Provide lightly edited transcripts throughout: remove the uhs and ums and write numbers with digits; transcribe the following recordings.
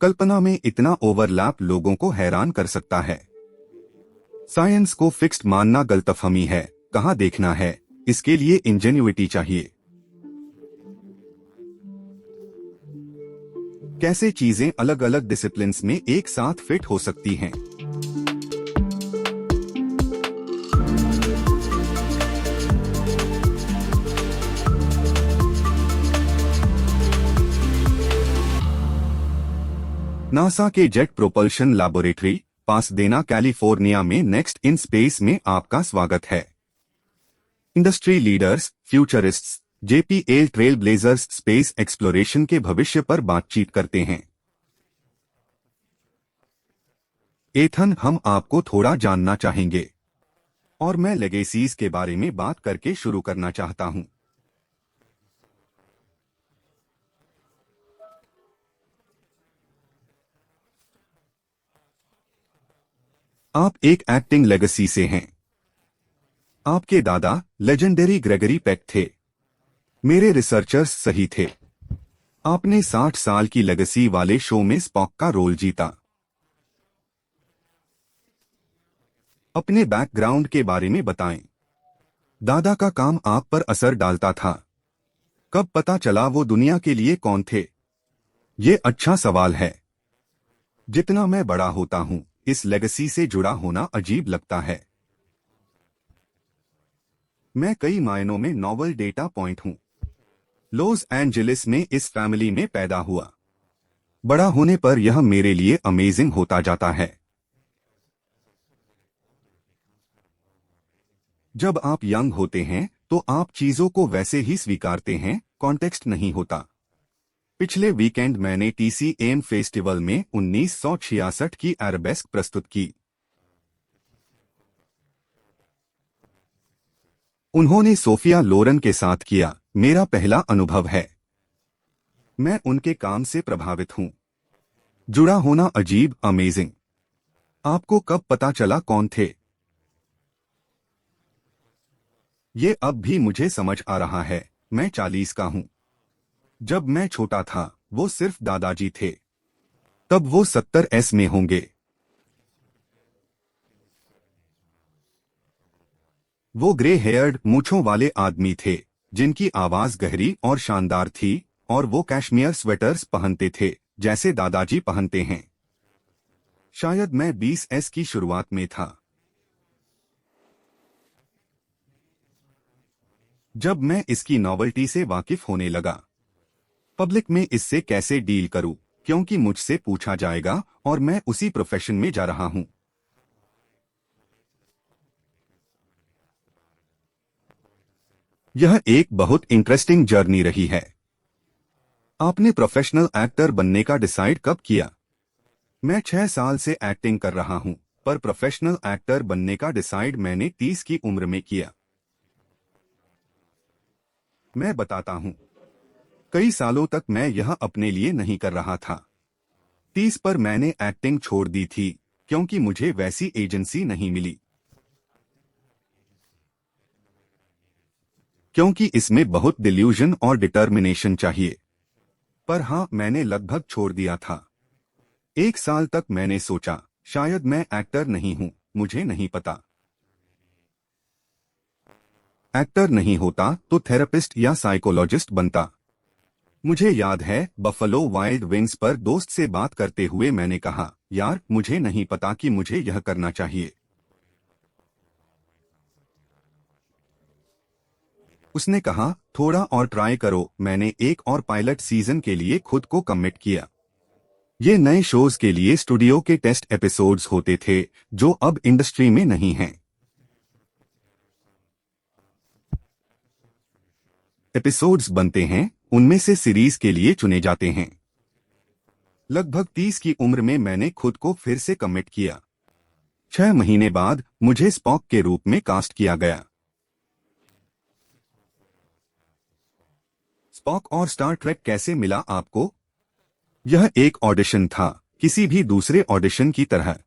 कल्पना में इतना ओवरलैप लोगों को हैरान कर सकता है। साइंस को फिक्स्ड मानना गलतफहमी है। कहाँ देखना है, इसके लिए इंजेन्युइटी चाहिए। कैसे चीजें अलग अलग डिसिप्लिन्स में एक साथ फिट हो सकती हैं। नासा के jet propulsion laboratory Pasadena California में नेक्स्ट इन स्पेस में आपका स्वागत है। Industry leaders, futurists, JPL trailblazers space exploration के भविष्य पर बातचीत करते हैं। एथन, हम आपको थोड़ा जानना चाहेंगे और मैं लेगेसीज के बारे में बात करके शुरू करना चाहता हूं। आप एक एक्टिंग लेगेसी से हैं। आपके दादा लेजेंडरी ग्रेगरी पेक थे। मेरे रिसर्चर्स सही थे। आपने 60 साल की लेगेसी वाले शो में स्पॉक का रोल जीता। अपने बैकग्राउंड के बारे में बताएं। दादा का काम आप पर असर डालता था। कब पता चला वो दुनिया के लिए कौन थे? ये अच्छा सवाल है। जितना मैं बड़ा होता हूं, इस लेगेसी से जुड़ा होना अजीब लगता है। मैं कई मायनों में नॉवल डेटा पॉइंट हूं। लॉस एंजलिस में इस फैमिली में पैदा हुआ। बड़ा होने पर यह मेरे लिए अमेजिंग होता जाता है। जब आप यंग होते हैं तो आप चीजों को वैसे ही स्वीकारते हैं, कॉन्टेक्स्ट नहीं होता। पिछले वीकेंड मैंने TCM फेस्टिवल में 1966 की अरेबेस्क प्रस्तुत की। उन्होंने सोफिया लोरन के साथ किया। मेरा पहला अनुभव है। मैं उनके काम से प्रभावित हूं। जुड़ा होना अजीब, अमेजिंग। आपको कब पता चला कौन थे? ये अब भी मुझे समझ आ रहा है। मैं 40 का हूं। जब मैं छोटा था, वो सिर्फ दादाजी थे। तब वो 70s में होंगे। वो ग्रे हेयर्ड, मूंछों वाले आदमी थे जिनकी आवाज गहरी और शानदार थी, और वो कैश्मीर स्वेटर्स पहनते थे जैसे दादाजी पहनते हैं। शायद मैं 20s की शुरुआत में था जब मैं इसकी नॉवेल्टी से वाकिफ होने लगा। पब्लिक में इससे कैसे डील करूं, क्योंकि मुझसे पूछा जाएगा और मैं उसी प्रोफेशन में जा रहा हूं। यह एक बहुत इंटरेस्टिंग जर्नी रही है। आपने प्रोफेशनल एक्टर बनने का डिसाइड कब किया? मैं 6 साल से एक्टिंग कर रहा हूं, पर प्रोफेशनल एक्टर बनने का डिसाइड मैंने 30 की उम्र में किया। मैं बताता हूं। कई सालों तक मैं यह अपने लिए नहीं कर रहा था। 30 पर मैंने एक्टिंग छोड़ दी थी क्योंकि मुझे वैसी एजेंसी नहीं मिली। क्योंकि इसमें बहुत डिल्यूजन और डिटर्मिनेशन चाहिए। पर हाँ, मैंने लगभग छोड़ दिया था। 1 साल तक मैंने सोचा शायद मैं एक्टर नहीं हूं, मुझे नहीं पता। एक्टर नहीं होता तो थेरेपिस्ट या साइकोलॉजिस्ट बनता। मुझे याद है बफलो वाइल्ड विंग्स पर दोस्त से बात करते हुए मैंने कहा, यार मुझे नहीं पता कि मुझे यह करना चाहिए। उसने कहा, थोड़ा और ट्राई करो। मैंने एक और पायलट सीजन के लिए खुद को कमिट किया। ये नए शोज के लिए स्टूडियो के टेस्ट एपिसोड्स होते थे जो अब इंडस्ट्री में नहीं हैं। एपिसोड्स बनते हैं, उनमें से सीरीज के लिए चुने जाते हैं। लगभग 30 की उम्र में मैंने खुद को फिर से कमिट किया। 6 महीने बाद मुझे स्पॉक के रूप में कास्ट किया गया। स्पॉक और स्टार ट्रेक कैसे मिला आपको? यह एक ऑडिशन था, किसी भी दूसरे ऑडिशन की तरह।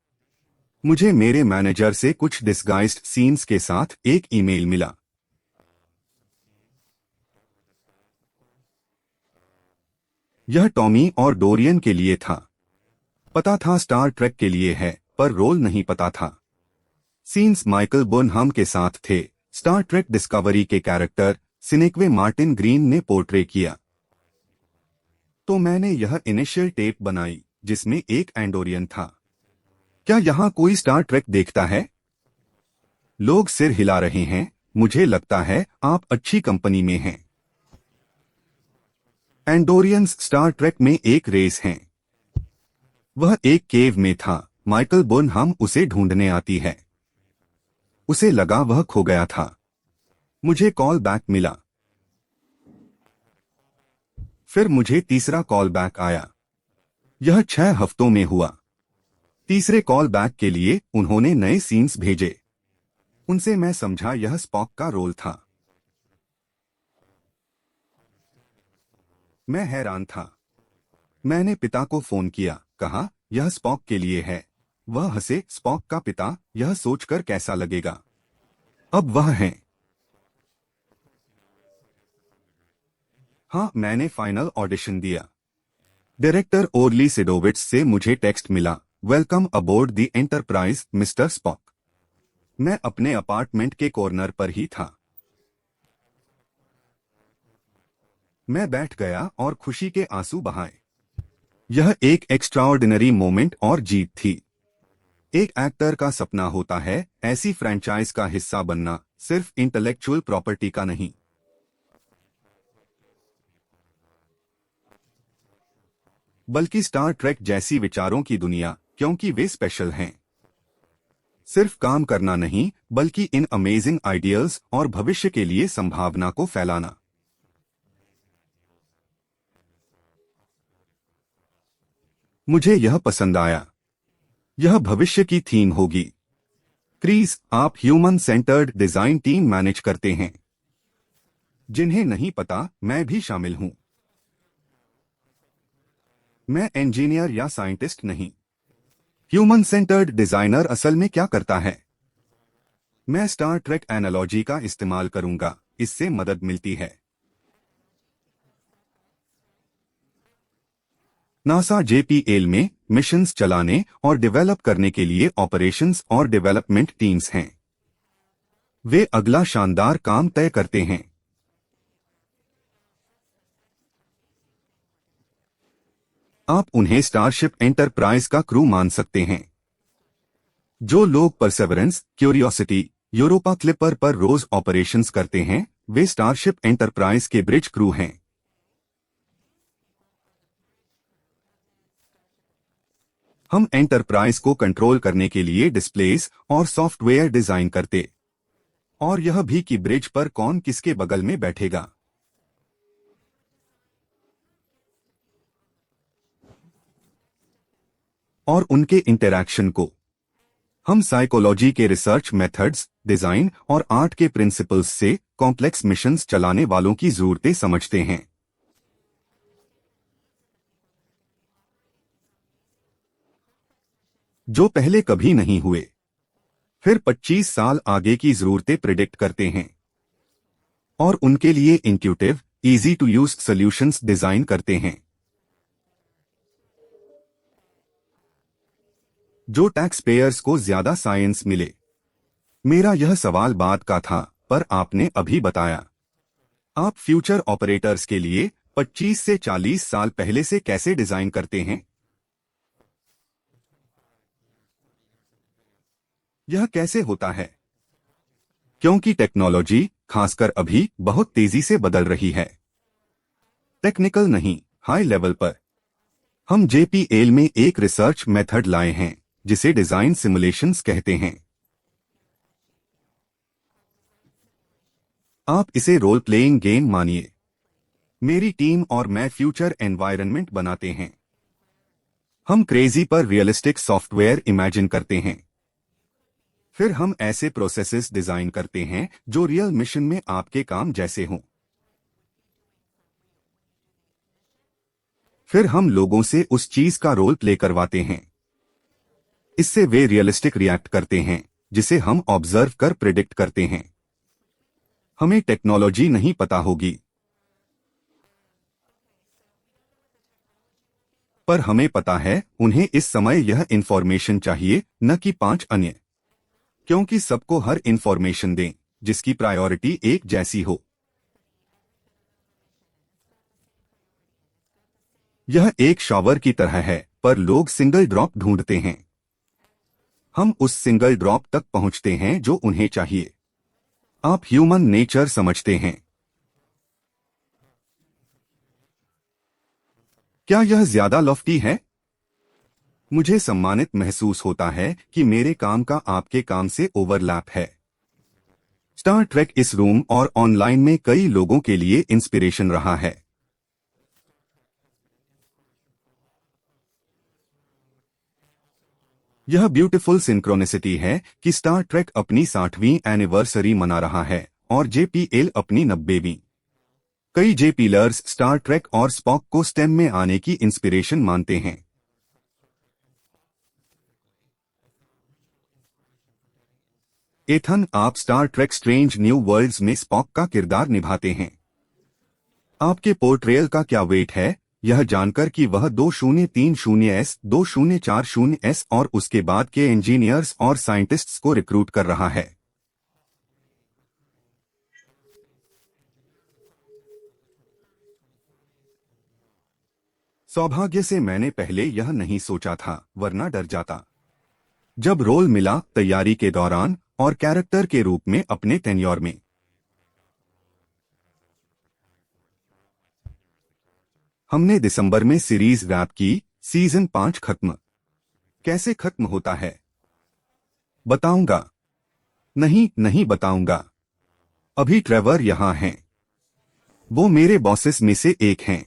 मुझे मेरे मैनेजर से कुछ डिस्गाइज्ड सीन्स के साथ एक ईमेल मिला। यह टॉमी और डोरियन के लिए था। पता था स्टार ट्रेक के लिए है, पर रोल नहीं पता था। सीन्स माइकल बोनहम के साथ थे। स्टार ट्रेक डिस्कवरी के कैरेक्टर सिनेक्वे मार्टिन ग्रीन ने पोर्ट्रे किया। तो मैंने यह इनिशियल टेप बनाई जिसमें एक एंडोरियन था। क्या यहाँ कोई स्टार ट्रेक देखता है? लोग सिर हिला रहे हैं। मुझे लगता है आप अच्छी कंपनी में हैं। एंडोरियंस स्टार ट्रेक में एक रेस हैं। वह एक केव में था। माइकल बोनहम उसे ढूंढने आती है। उसे लगा वह खो गया था। मुझे कॉल बैक मिला। फिर मुझे तीसरा कॉल बैक आया। यह 6 हफ्तों में हुआ। तीसरे कॉल बैक के लिए उन्होंने नए सीन्स भेजे। उनसे मैं समझा यह स्पॉक का रोल था। मैं हैरान था। मैंने पिता को फोन किया, कहा यह स्पॉक के लिए है। वह हंसे। स्पॉक का पिता, यह सोचकर कैसा लगेगा? अब वह है। हाँ, मैंने फाइनल ऑडिशन दिया। डायरेक्टर ओरली सिडोविट्स से मुझे टेक्स्ट मिला, welcome aboard the Enterprise mister Spock. मैं अपने अपार्टमेंट के कॉर्नर पर ही था। मैं बैठ गया और खुशी के आंसू बहाए। यह एक एक्स्ट्राऑर्डिनरी मोमेंट और जीत थी। एक एक्टर का सपना होता है ऐसी फ्रैंचाइज का हिस्सा बनना, सिर्फ इंटेलेक्चुअल प्रॉपर्टी का नहीं। बल्कि स्टार ट्रेक जैसी विचारों की दुनिया, क्योंकि वे स्पेशल हैं। सिर्फ काम करना नहीं, बल्कि इन अमेजिंग आइडियल्स और भविष्य के लिए संभावना को फैलाना। मुझे यह पसंद आया। यह भविष्य की थीम होगी। क्रीज, आप human centred design team manage करते हैं। जिन्हें नहीं पता, मैं भी शामिल हूं। मैं इंजीनियर या साइंटिस्ट नहीं। ह्यूमन सेंटर्ड डिजाइनर असल में क्या करता है? मैं स्टार ट्रेक एनालॉजी का इस्तेमाल करूंगा। इससे मदद मिलती है। नासा जेपीएल में मिशंस चलाने और डेवलप करने के लिए ऑपरेशंस और डेवलपमेंट टीम्स हैं। वे अगला शानदार काम तय करते हैं। आप उन्हें स्टारशिप एंटरप्राइज का क्रू मान सकते हैं। जो लोग परसेवरेंस, क्यूरियोसिटी, यूरोपा क्लिपर पर रोज ऑपरेशंस करते हैं, वे स्टारशिप एंटरप्राइज के ब्रिज क्रू हैं। हम एंटरप्राइज को कंट्रोल करने के लिए डिस्प्लेस और सॉफ्टवेयर डिजाइन करते, और यह भी कि ब्रिज पर कौन किसके बगल में बैठेगा। और उनके इंटरैक्शन को। हम साइकोलॉजी के रिसर्च मेथड्स, डिजाइन और आर्ट के प्रिंसिपल्स से कॉम्प्लेक्स मिशंस चलाने वालों की जरूरतें समझते हैं। जो पहले कभी नहीं हुए। फिर 25 साल आगे की जरूरतें प्रिडिक्ट करते हैं और उनके लिए intuitive, easy to use solutions design करते हैं। जो टैक्स पेयर्स को ज्यादा साइंस मिले। मेरा यह सवाल बाद का था, पर आपने अभी बताया। आप फ्यूचर ऑपरेटर्स के लिए 25 से 40 साल पहले से कैसे डिजाइन करते हैं? यह कैसे होता है? क्योंकि टेक्नोलॉजी, खासकर अभी, बहुत तेजी से बदल रही है। टेक्निकल नहीं, हाई लेवल पर। हम जेपीएल में एक रिसर्च मेथड लाए हैं जिसे डिजाइन सिमुलेशंस कहते हैं। आप इसे रोल प्लेइंग गेम मानिए। मेरी टीम और मैं फ्यूचर एनवायरनमेंट बनाते हैं। हम क्रेजी पर रियलिस्टिक सॉफ्टवेयर इमेजिन करते हैं। फिर हम ऐसे प्रोसेसेस डिजाइन करते हैं जो रियल मिशन में आपके काम जैसे हों। फिर हम लोगों से उस चीज का रोल प्ले करवाते हैं। इससे वे रियलिस्टिक रिएक्ट करते हैं, जिसे हम ऑब्जर्व कर प्रिडिक्ट करते हैं। हमें टेक्नोलॉजी नहीं पता होगी। पर हमें पता है उन्हें इस समय यह इंफॉर्मेशन चाहिए, न कि 5 अन्य। क्योंकि सबको हर इंफॉर्मेशन दें जिसकी प्रायोरिटी एक जैसी हो। यह एक शॉवर की तरह है, पर लोग सिंगल ड्रॉप ढूंढते हैं। हम उस सिंगल ड्रॉप तक पहुंचते हैं जो उन्हें चाहिए। आप ह्यूमन नेचर समझते हैं। क्या यह ज्यादा लॉफ्टी है? मुझे सम्मानित महसूस होता है कि मेरे काम का आपके काम से ओवरलैप है। स्टार ट्रेक इस रूम और ऑनलाइन में कई लोगों के लिए इंस्पिरेशन रहा है। यह ब्यूटीफुल सिंक्रोनिसिटी है कि स्टार ट्रेक अपनी 60वीं एनिवर्सरी मना रहा है और जेपीएल अपनी 90वीं। कई जेपीलर्स स्टार ट्रेक और स्पॉक को स्टेम में आने की इंस्पिरेशन मानते हैं। एथन, आप Star Trek strange new worlds में स्पॉक का किरदार निभाते हैं। आपके पोर्ट्रेयल का क्या वेट है, यह जानकर कि वह 2030S 2040S और उसके बाद के इंजीनियर्स और साइंटिस्ट्स को रिक्रूट कर रहा है। सौभाग्य से मैंने पहले यह नहीं सोचा था, वरना डर जाता। जब रोल मिला तैयारी के दौरान और कैरेक्टर के रूप में अपने टेन्योर में। हमने दिसंबर में सीरीज रैप की, सीजन 5 खत्म। कैसे खत्म होता है बताऊंगा। नहीं नहीं बताऊंगा। अभी ट्रेवर यहां हैं। वो मेरे बॉसेस में से एक हैं।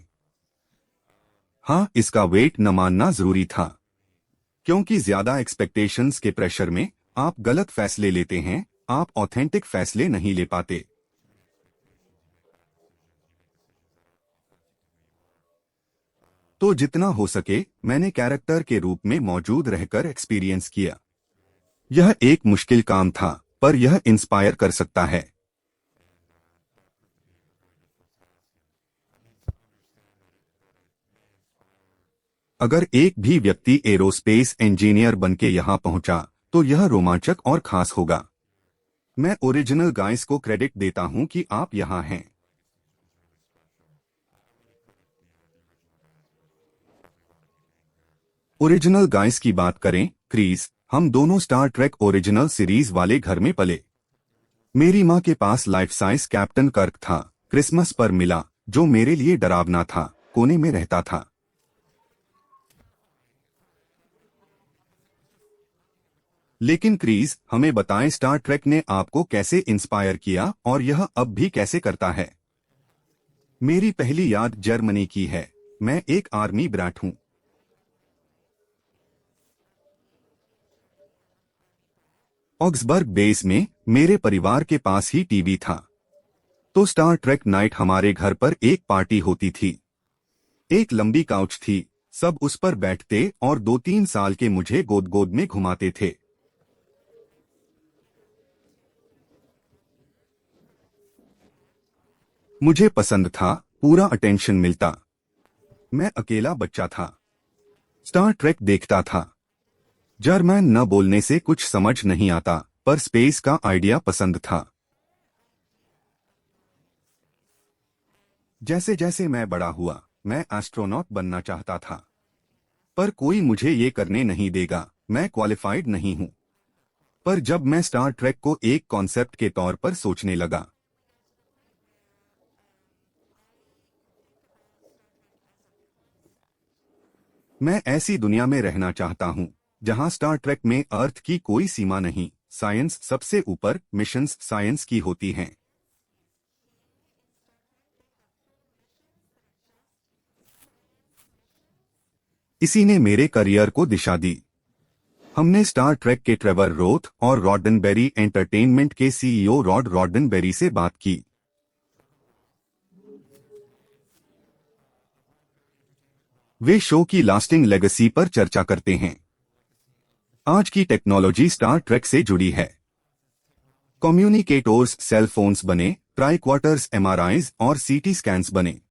हाँ, इसका वेट न मानना जरूरी था, क्योंकि ज्यादा एक्सपेक्टेशंस के प्रेशर में आप गलत फैसले लेते हैं, आप ऑथेंटिक फैसले नहीं ले पाते। तो जितना हो सके मैंने कैरेक्टर के रूप में मौजूद रहकर एक्सपीरियंस किया। यह एक मुश्किल काम था, पर यह इंस्पायर कर सकता है। अगर एक भी व्यक्ति एरोस्पेस इंजीनियर बनके यहां पहुंचा तो यह रोमांचक और खास होगा। मैं ओरिजिनल गाइस को क्रेडिट देता हूं कि आप यहां हैं। ओरिजिनल गाइस की बात करें, क्रीज, हम दोनों स्टार ट्रेक ओरिजिनल सीरीज वाले घर में पले। मेरी माँ के पास लाइफ साइज कैप्टन कर्क था, क्रिसमस पर मिला, जो मेरे लिए डरावना था, कोने में रहता था। लेकिन क्रीज, हमें बताएं स्टार ट्रेक ने आपको कैसे इंस्पायर किया और यह अब भी कैसे करता है। मेरी पहली याद जर्मनी की है। मैं एक आर्मी ब्रैट हूं। ऑक्सबर्ग बेस में मेरे परिवार के पास ही टीवी था, तो स्टार ट्रेक नाइट हमारे घर पर एक पार्टी होती थी। एक लंबी काउच थी, सब उस पर बैठते और 2-3 साल के मुझे गोद गोद में घुमाते थे। मुझे पसंद था, पूरा अटेंशन मिलता। मैं अकेला बच्चा था, स्टार ट्रेक देखता था। जर्मन न बोलने से कुछ समझ नहीं आता, पर स्पेस का आइडिया पसंद था। जैसे जैसे मैं बड़ा हुआ, मैं एस्ट्रोनॉट बनना चाहता था, पर कोई मुझे ये करने नहीं देगा, मैं क्वालिफाइड नहीं हूं। पर जब मैं स्टार ट्रेक को एक कॉन्सेप्ट के तौर पर सोचने लगा, मैं ऐसी दुनिया में रहना चाहता हूं जहां स्टार ट्रेक में अर्थ की कोई सीमा नहीं, साइंस सबसे ऊपर, मिशंस साइंस की होती हैं। इसी ने मेरे करियर को दिशा दी। हमने स्टार ट्रेक के ट्रेवर रोथ और रॉडनबेरी एंटरटेनमेंट के सीईओ रॉड रॉडनबेरी से बात की। वे शो की लास्टिंग लेगेसी पर चर्चा करते हैं। आज की टेक्नोलॉजी स्टार ट्रेक से जुड़ी है। कम्युनिकेटर्स सेल फोन्स बने, ट्राई क्वार्टर्स एमआरआईज और सीटी स्कैन्स बने।